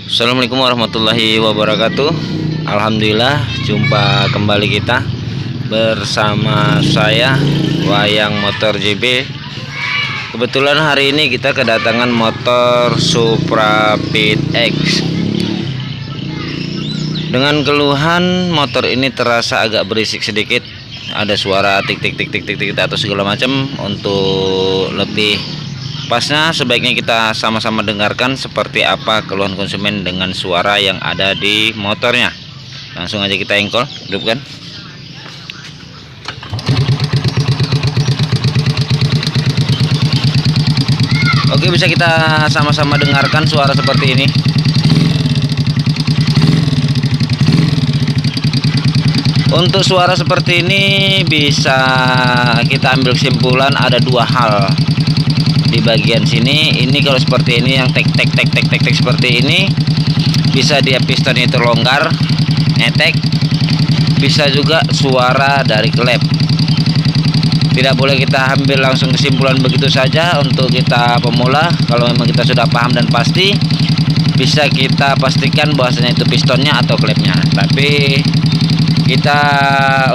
Assalamualaikum warahmatullahi wabarakatuh. Alhamdulillah jumpa kembali kita bersama saya Wayang Motor JB. Kebetulan hari ini kita kedatangan motor Supra Fit X. Dengan keluhan motor ini terasa agak berisik sedikit, ada suara tik tik tik tik tik tik atau segala macam. Untuk lebih pasnya sebaiknya kita sama-sama dengarkan seperti apa keluhan konsumen dengan suara yang ada di motornya. Langsung aja kita engkol, hidupkan. Oke, bisa kita sama-sama dengarkan suara seperti ini. Untuk suara seperti ini bisa kita ambil kesimpulan ada dua hal. Di bagian sini ini kalau seperti ini yang tek tek tek tek tek tek seperti ini, bisa dia piston itu longgar ngetek, bisa juga suara dari klep. Tidak boleh kita ambil langsung kesimpulan begitu saja. Untuk kita pemula, kalau memang kita sudah paham dan pasti, bisa kita pastikan bahwasanya itu pistonnya atau klepnya. Tapi kita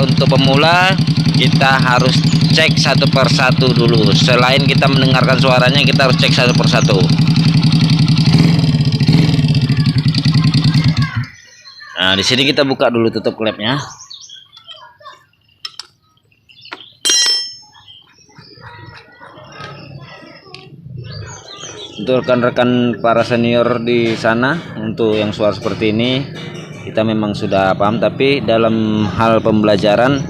untuk pemula, kita harus cek satu persatu dulu. Selain kita mendengarkan suaranya, kita harus cek satu persatu. Nah, di sini kita buka dulu tutup klepnya. Untuk rekan-rekan para senior di sana, untuk yang suara seperti ini kita memang sudah paham, tapi dalam hal pembelajaran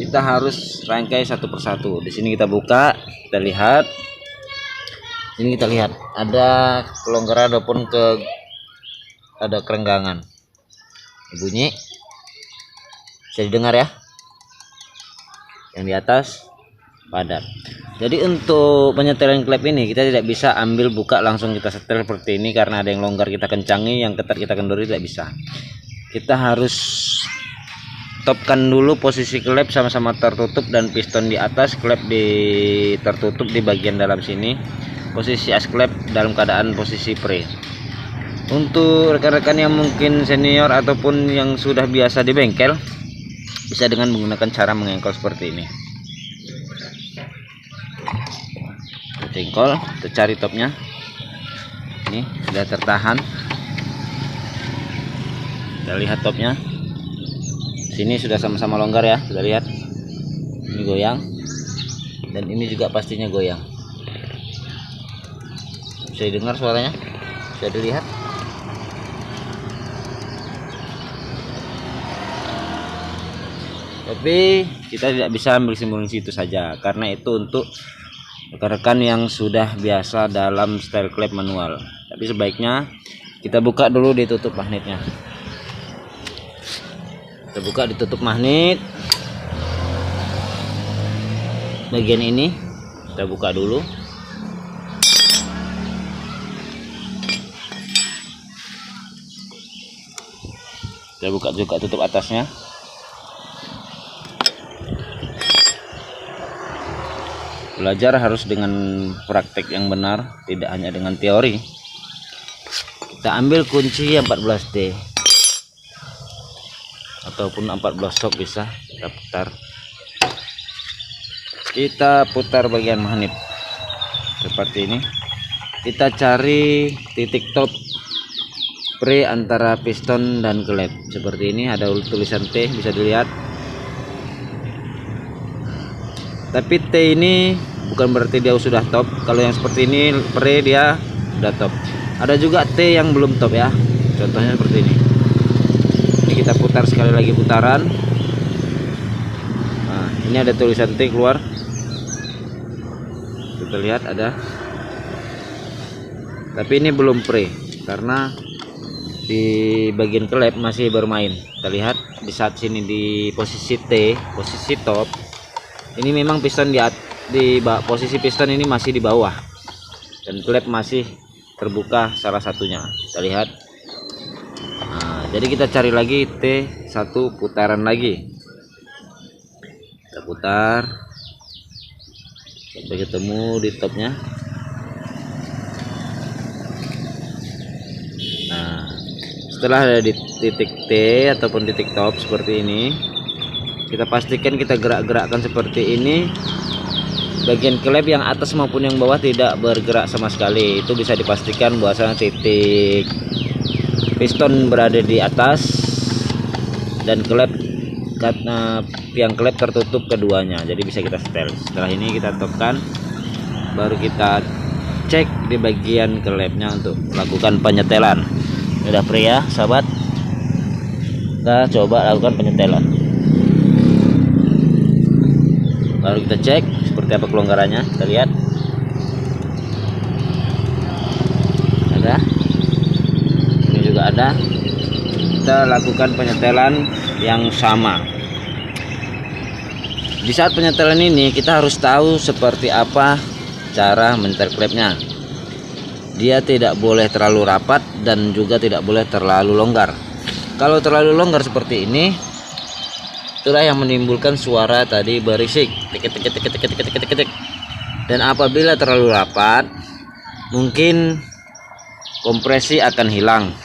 kita harus rangkai satu persatu. Di sini kita buka, kita lihat. Ini kita lihat ada kelonggaran ataupun ada kerenggangan. Bunyi bisa didengar ya. Yang di atas padat. Jadi untuk penyetelan klep ini kita tidak bisa ambil buka langsung kita setel seperti ini, karena ada yang longgar kita kencangi, yang ketat kita kendori, tidak bisa. Kita harus topkan dulu posisi klep sama-sama tertutup dan piston di atas, klep tertutup di bagian dalam sini. Posisi as klep dalam keadaan posisi pre. Untuk rekan-rekan yang mungkin senior ataupun yang sudah biasa di bengkel, bisa dengan menggunakan cara mengengkol seperti ini. Jengkol, kita cari topnya. Ini sudah tertahan. Kita lihat topnya. Sini sudah sama-sama longgar ya, sudah lihat. Ini goyang, dan ini juga pastinya goyang. Bisa didengar suaranya, bisa dilihat. Tapi kita tidak bisa ambil kesimpulan situ saja, karena itu untuk rekan-rekan yang sudah biasa dalam style klep manual. Tapi sebaiknya kita buka dulu ditutup magnetnya. Kita buka ditutup magnet bagian ini, kita buka dulu. Kita buka juga tutup atasnya. Belajar harus dengan praktek yang benar, tidak hanya dengan teori. Kita ambil kunci 14D ataupun 14 sok, bisa kita putar. Kita putar bagian magnet seperti ini. Kita cari titik top pre antara piston dan klep. Seperti ini ada tulisan T, bisa dilihat. Tapi T ini bukan berarti dia sudah top. Kalau yang seperti ini pre dia sudah top. Ada juga T yang belum top ya. Contohnya seperti ini. Ini kita putar sekali lagi putaran. Nah, ini ada tulisan T keluar. Kita lihat ada. Tapi ini belum pre, karena di bagian klep masih bermain. Kita lihat di saat sini di posisi T, posisi top. Ini memang piston di posisi piston ini masih di bawah, dan klep masih terbuka salah satunya. Kita lihat. Nah, jadi kita cari lagi T1 putaran lagi. Kita putar sampai ketemu di topnya. Nah, Setelah ada di titik T ataupun titik top seperti ini, kita pastikan kita gerak-gerakkan seperti ini. Bagian klep yang atas maupun yang bawah tidak bergerak sama sekali. Itu bisa dipastikan bahwasanya titik piston berada di atas dan klep karena tiang klep tertutup keduanya, jadi bisa kita setel. Setelah ini kita tekan, baru kita cek di bagian klepnya untuk melakukan penyetelan. Udah pria sahabat, kita coba lakukan penyetelan. Baru kita cek seperti apa kelonggarannya. Kita lihat ada, ini juga ada. Kita lakukan penyetelan yang sama. Di saat penyetelan ini kita harus tahu seperti apa cara menyetel klepnya. Dia tidak boleh terlalu rapat dan juga tidak boleh terlalu longgar. Kalau terlalu longgar seperti ini, itulah yang menimbulkan suara tadi berisik, tik. Dan apabila terlalu rapat, mungkin kompresi akan hilang.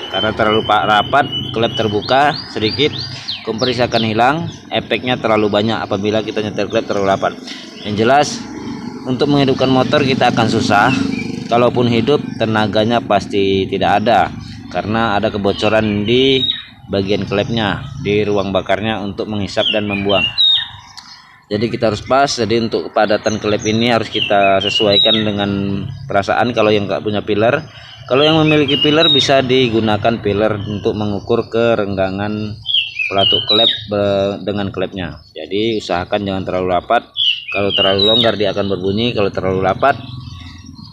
Karena terlalu rapat, klep terbuka sedikit, kompresi akan hilang. Efeknya terlalu banyak apabila kita nyetel klep terlalu rapat. Yang jelas, untuk menghidupkan motor kita akan susah. Kalaupun hidup, tenaganya pasti tidak ada, karena ada kebocoran di bagian klepnya, di ruang bakarnya untuk menghisap dan membuang. Jadi kita harus pas. Jadi untuk kepadatan klep ini harus kita sesuaikan dengan perasaan. Kalau yang nggak punya pilar, kalau yang memiliki pilar bisa digunakan pilar untuk mengukur kerenggangan pelatuk klep dengan klepnya. Jadi usahakan jangan terlalu rapat. Kalau terlalu longgar dia akan berbunyi, kalau terlalu rapat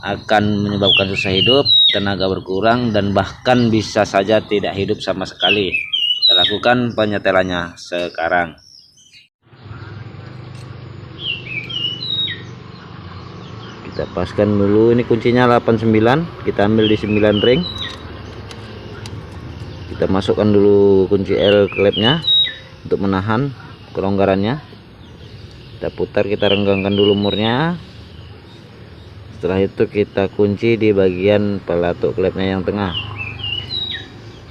akan menyebabkan susah hidup, tenaga berkurang, dan bahkan bisa saja tidak hidup sama sekali. Kita lakukan penyetelannya sekarang. Kita paskan dulu, ini kuncinya 89, kita ambil di 9 ring. Kita masukkan dulu kunci L klepnya untuk menahan kelonggarannya. Kita putar, kita renggangkan dulu murnya. Setelah itu kita kunci di bagian pelatuk klepnya yang tengah.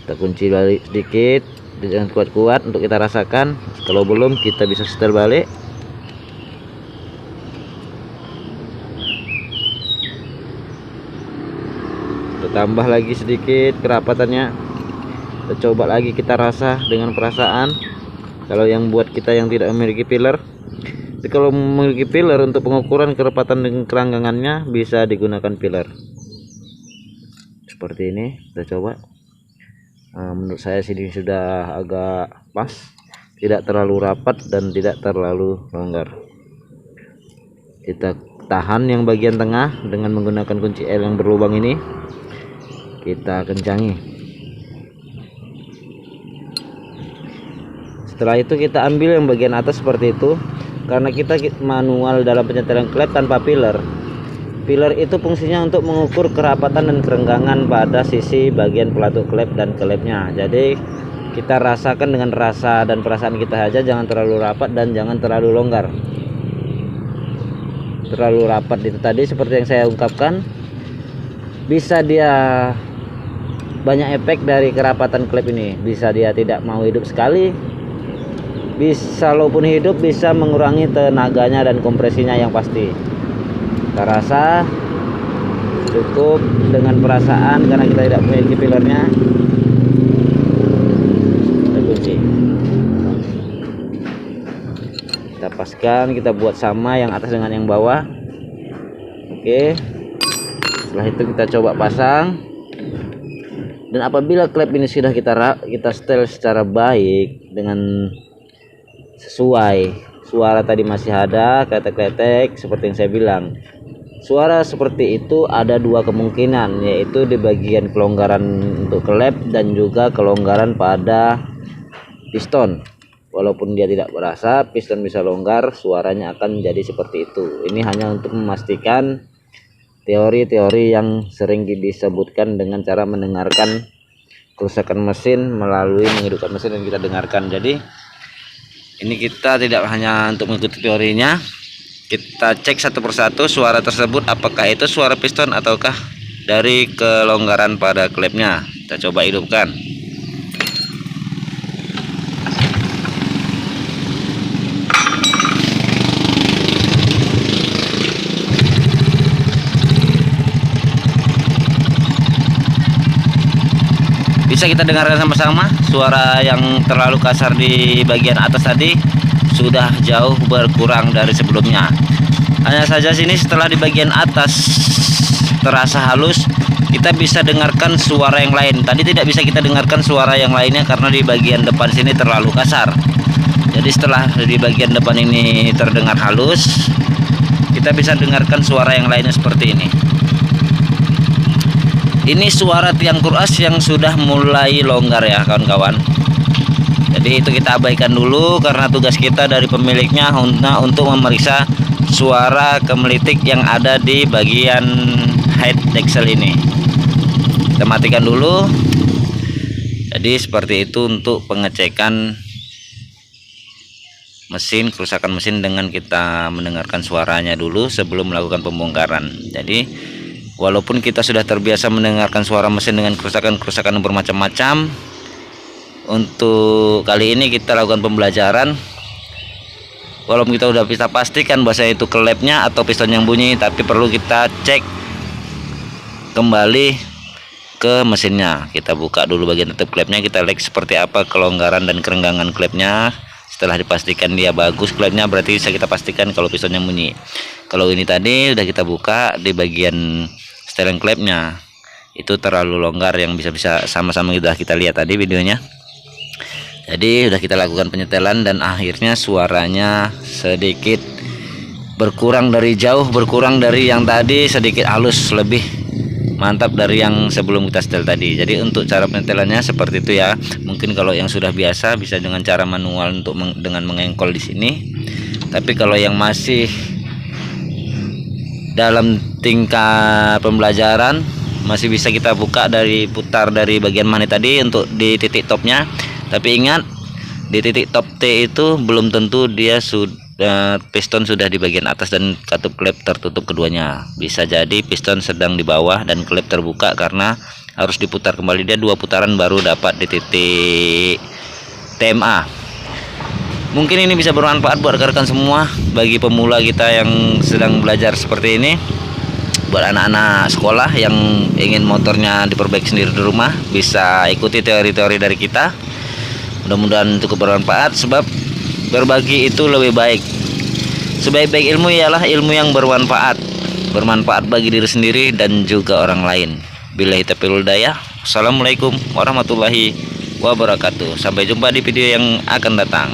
Kita kunci balik sedikit, jangan kuat-kuat untuk kita rasakan. Kalau belum, kita bisa setel balik. Kita tambah lagi sedikit kerapatannya. Kita coba lagi, kita rasa dengan perasaan. Kalau yang buat kita yang tidak memiliki pilar, jadi kalau memiliki pilar untuk pengukuran kerapatan dan keranggangannya bisa digunakan pilar seperti ini. Kita coba. Menurut saya sini sudah agak pas, tidak terlalu rapat dan tidak terlalu longgar. Kita tahan yang bagian tengah dengan menggunakan kunci L yang berlubang ini. Kita kencangi. Setelah itu kita ambil yang bagian atas seperti itu. Karena kita manual dalam penyetelan klep tanpa pilar. Pilar itu fungsinya untuk mengukur kerapatan dan kerenggangan pada sisi bagian pelatuk klep dan klepnya. Jadi kita rasakan dengan rasa dan perasaan kita saja, jangan terlalu rapat dan jangan terlalu longgar. Terlalu rapat itu tadi seperti yang saya ungkapkan, bisa dia banyak efek dari kerapatan klep ini. Bisa dia tidak mau hidup sekali, bisa walaupun hidup bisa mengurangi tenaganya dan kompresinya yang pasti. Kita rasa cukup dengan perasaan karena kita tidak memiliki pilarnya. Kita kunci, kita paskan, kita buat sama yang atas dengan yang bawah. Oke, setelah itu kita coba pasang. Dan apabila klep ini sudah kita setel secara baik dengan sesuai, suara tadi masih ada kletek-kletek seperti yang saya bilang. Suara seperti itu ada dua kemungkinan, yaitu di bagian kelonggaran untuk klep dan juga kelonggaran pada piston. Walaupun dia tidak berasa, piston bisa longgar, suaranya akan menjadi seperti itu. Ini hanya untuk memastikan teori-teori yang sering disebutkan dengan cara mendengarkan kerusakan mesin melalui menghidupkan mesin yang kita dengarkan. Jadi ini kita tidak hanya untuk mengikuti teorinya, kita cek satu persatu suara tersebut apakah itu suara piston ataukah dari kelonggaran pada klepnya. Kita coba hidupkan. Bisa kita dengarkan sama-sama. Suara yang terlalu kasar di bagian atas tadi sudah jauh berkurang dari sebelumnya. Hanya saja sini setelah di bagian atas terasa halus, kita bisa dengarkan suara yang lain. Tadi tidak bisa kita dengarkan suara yang lainnya karena di bagian depan sini terlalu kasar. Jadi setelah di bagian depan ini terdengar halus, kita bisa dengarkan suara yang lainnya seperti ini. Ini suara tiang kuras yang sudah mulai longgar ya kawan-kawan. Jadi itu kita abaikan dulu karena tugas kita dari pemiliknya untuk memeriksa suara kemelitik yang ada di bagian head axle ini. Kita matikan dulu. Jadi seperti itu untuk pengecekan mesin, kerusakan mesin dengan kita mendengarkan suaranya dulu sebelum melakukan pembongkaran. Jadi walaupun kita sudah terbiasa mendengarkan suara mesin dengan kerusakan-kerusakan yang bermacam-macam, untuk kali ini kita lakukan pembelajaran. Walaupun kita sudah bisa pastikan bahwa itu klepnya atau piston yang bunyi, tapi perlu kita cek kembali ke mesinnya. Kita buka dulu bagian tutup klepnya, kita lihat seperti apa kelonggaran dan kerenggangan klepnya. Setelah dipastikan dia bagus klepnya, berarti bisa kita pastikan kalau pistonnya bunyi. Kalau ini tadi udah kita buka di bagian setelan klepnya, itu terlalu longgar, yang bisa sama-sama kita lihat tadi videonya. Jadi udah kita lakukan penyetelan dan akhirnya suaranya sedikit berkurang dari yang tadi, sedikit halus, lebih mantap dari yang sebelum kita setel tadi. Jadi untuk cara penyetelannya seperti itu ya. Mungkin kalau yang sudah biasa bisa dengan cara manual dengan mengengkol di sini. Tapi kalau yang masih dalam tingkat pembelajaran, masih bisa kita buka putar dari bagian mana tadi untuk di titik topnya. Tapi ingat, di titik top T itu belum tentu dia sudah piston sudah di bagian atas dan katup klep tertutup keduanya. Bisa jadi piston sedang di bawah dan klep terbuka karena harus diputar kembali, dia 2 putaran baru dapat di titik TMA. Mungkin ini bisa bermanfaat buat rekan-rekan semua, bagi pemula kita yang sedang belajar seperti ini. Buat anak-anak sekolah yang ingin motornya diperbaiki sendiri di rumah, bisa ikuti teori-teori dari kita. Mudah-mudahan cukup bermanfaat, sebab berbagi itu lebih baik. Sebaik-baik ilmu ialah ilmu yang bermanfaat bagi diri sendiri dan juga orang lain. Billahi taufiq wal hidayah. Assalamualaikum warahmatullahi wabarakatuh. Sampai jumpa di video yang akan datang.